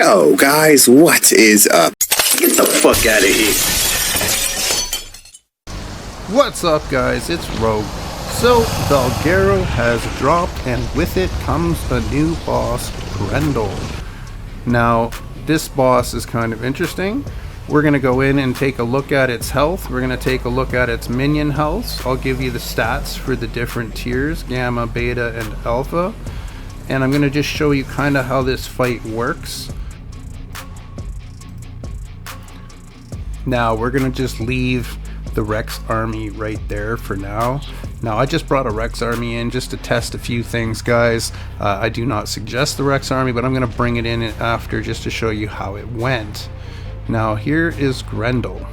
Yo, guys, what is up? Get the fuck out of here. What's up, guys? It's Rogue. So, Valguero has dropped, and with it comes a new boss, Grendel. Now, this boss is kind of interesting. We're going to go in and take a look at its health. We're going to take a look at its minion health. I'll give you the stats for the different tiers, Gamma, Beta, and Alpha. And I'm going to just show you kind of how this fight works. Now, we're going to just leave the Rex army right there for now. Now, I just brought a Rex army in just to test a few things, guys. I do not suggest the Rex army, but I'm going to bring it in after just to show you how it went. Now, here is Grendel.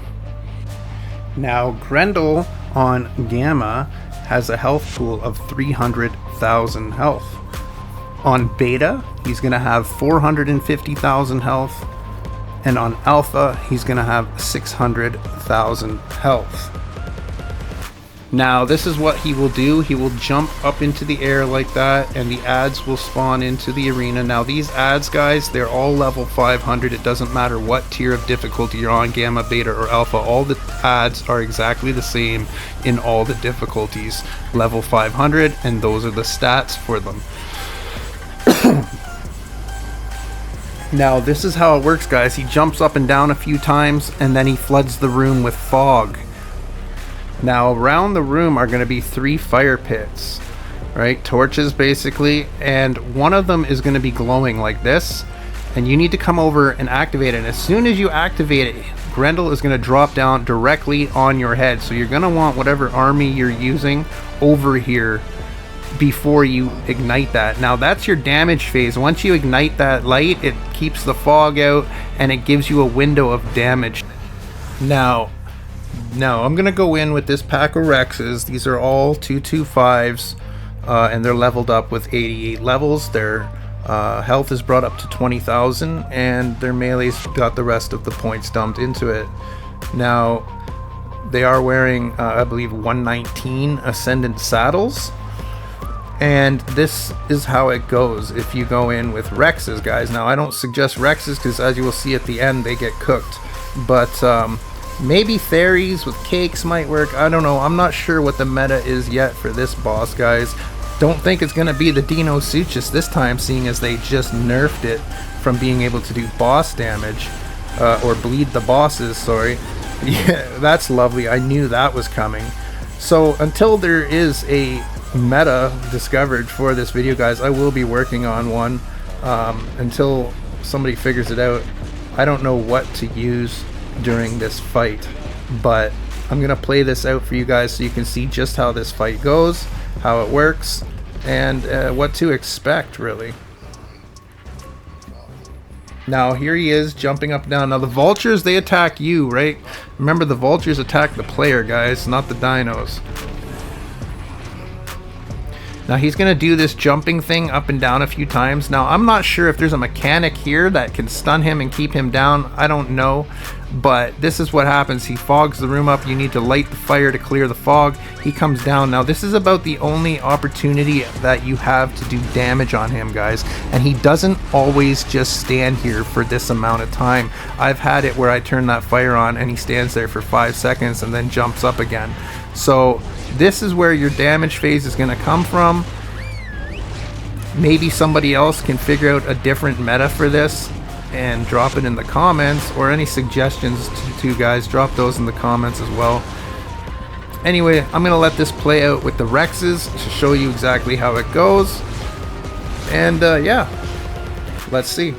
Now, Grendel on Gamma has a health pool of 300,000 health. On Beta, he's going to have 450,000 health. And on Alpha, he's going to have 600,000 health. Now, this is what he will do. He will jump up into the air like that, and the ads will spawn into the arena. Now, these ads, guys, they're all level 500. It doesn't matter what tier of difficulty you're on, Gamma, Beta, or Alpha. All the ads are exactly the same in all the difficulties. Level 500, and those are the stats for them. Now, this is how it works, guys. He jumps up and down a few times, and then he floods the room with fog. Now, around the room are going to be 3 fire pits, right? Torches, basically, and one of them is going to be glowing like this, and you need to come over and activate it. And as soon as you activate it, Grendel is going to drop down directly on your head. So you're going to want whatever army you're using over here before you ignite that. Now, that's your damage phase. Once you ignite that light, it keeps the fog out and it gives you a window of damage. Now I'm gonna go in with this pack of Rexes. These are all 225s, and they're leveled up with 88 levels. Their health is brought up to 20,000, and their melee's got the rest of the points dumped into it. Now, they are wearing, I believe, 119 Ascendant saddles. And this is how it goes if you go in with Rexes, guys. Now, I don't suggest Rexes because, as you will see at the end, they get cooked. But maybe fairies with cakes might work. I don't know. I'm not sure what the meta is yet for this boss, guys. Don't think it's going to be the Dino Suchus this time, seeing as they just nerfed it from being able to do boss damage. Or bleed the bosses, sorry. Yeah, that's lovely. I knew that was coming. So, until there is a meta discovered for this video, guys, I will be working on one until somebody figures it out. I don't know what to use during this fight, but I'm gonna play this out for you guys so you can see just how this fight goes, how it works, and what to expect, really. Now, here he is jumping up and down. Now, the vultures, they attack you, right? Remember, the vultures attack the player, guys, not the dinos. Now, he's going to do this jumping thing up and down a few times. Now, I'm not sure if there's a mechanic here that can stun him and keep him down. I don't know. But this is what happens. He fogs the room up. You need to light the fire to clear the fog. He comes down. Now, this is about the only opportunity that you have to do damage on him, guys. And he doesn't always just stand here for this amount of time. I've had it where I turn that fire on and he stands there for 5 seconds and then jumps up again. So this is where your damage phase is going to come from. Maybe somebody else can figure out a different meta for this and drop it in the comments, or any suggestions to guys, drop those in the comments as well. Anyway, I'm going to let this play out with the Rexes to show you exactly how it goes. And yeah, let's see.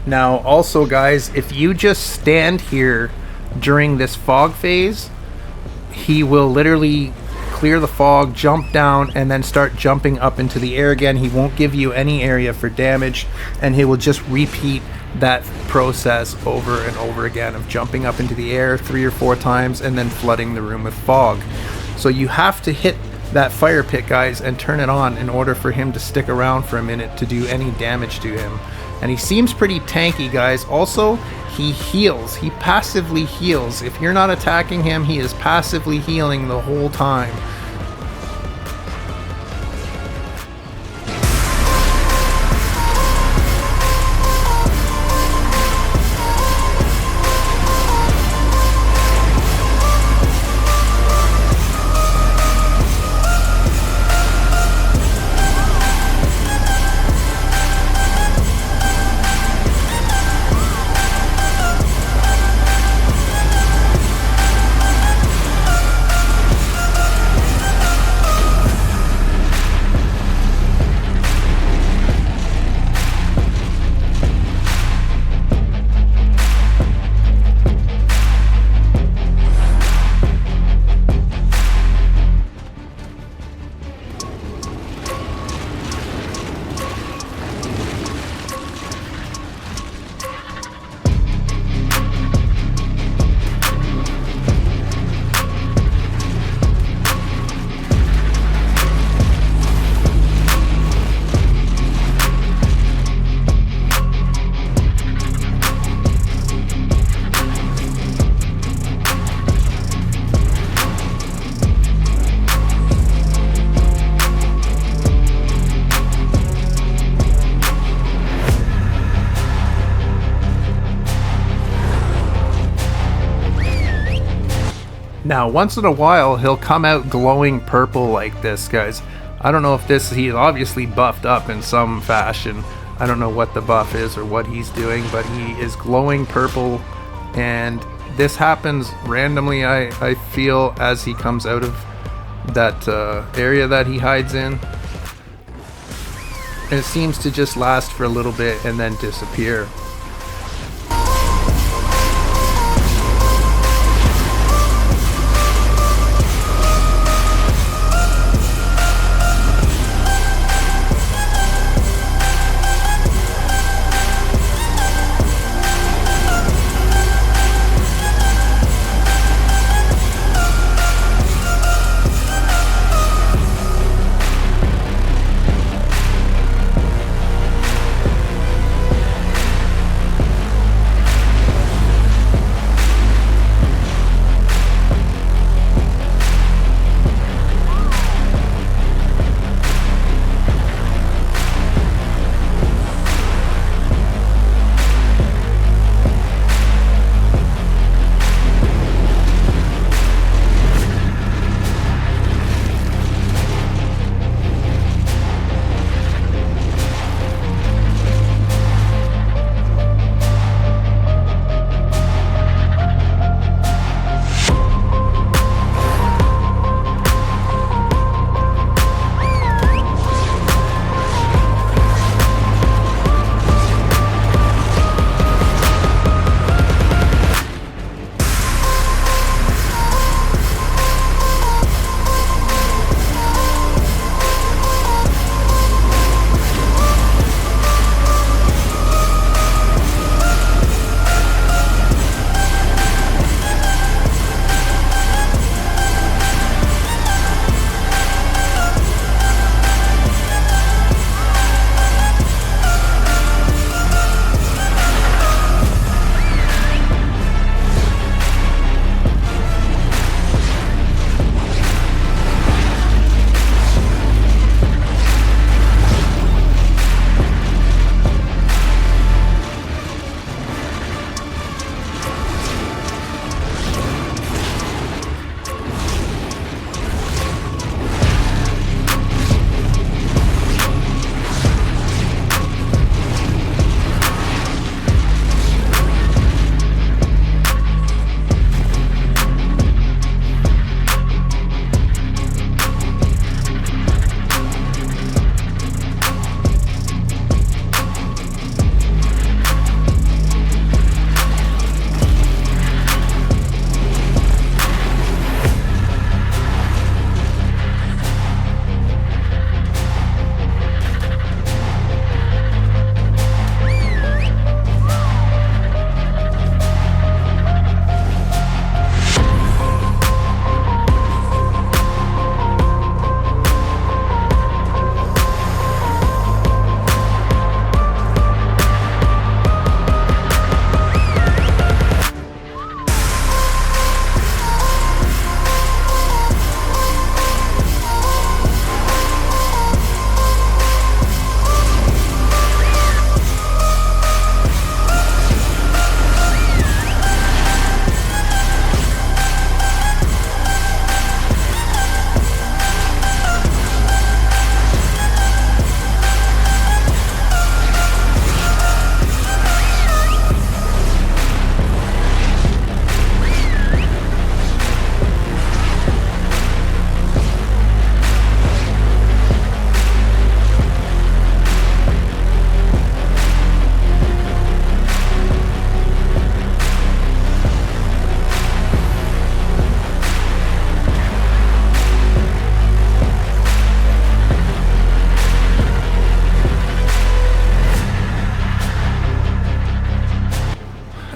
Now, also, guys, if you just stand here during this fog phase, he will literally clear the fog, jump down, and then start jumping up into the air again. He won't give you any area for damage, and he will just repeat that process over and over again of jumping up into the air 3 or 4 times and then flooding the room with fog. So you have to hit that fire pit, guys, and turn it on in order for him to stick around for a minute to do any damage to him. And he seems pretty tanky, guys. Also, he heals. He passively heals. If you're not attacking him, he is passively healing the whole time. Now, once in a while, he'll come out glowing purple like this, guys. I don't know if he's obviously buffed up in some fashion. I don't know what the buff is or what he's doing, but he is glowing purple, and this happens randomly, I feel, as he comes out of that area that he hides in. And it seems to just last for a little bit and then disappear.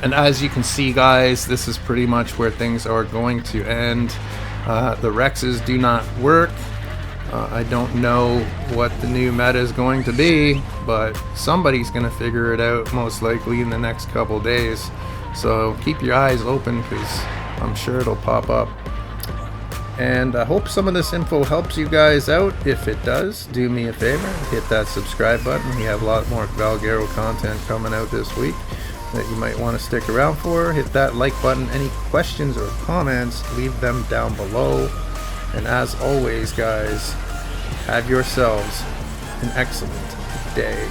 And as you can see, guys, this is pretty much where things are going to end. The Rexes do not work. I don't know what the new meta is going to be, but somebody's going to figure it out most likely in the next couple days. So keep your eyes open, because I'm sure it'll pop up. And I hope some of this info helps you guys out. If it does, do me a favor, hit that subscribe button. We have a lot more Valgaro content coming out this week that you might want to stick around for. Hit that like button. Any questions or comments, leave them down below. And as always, guys, have yourselves an excellent day.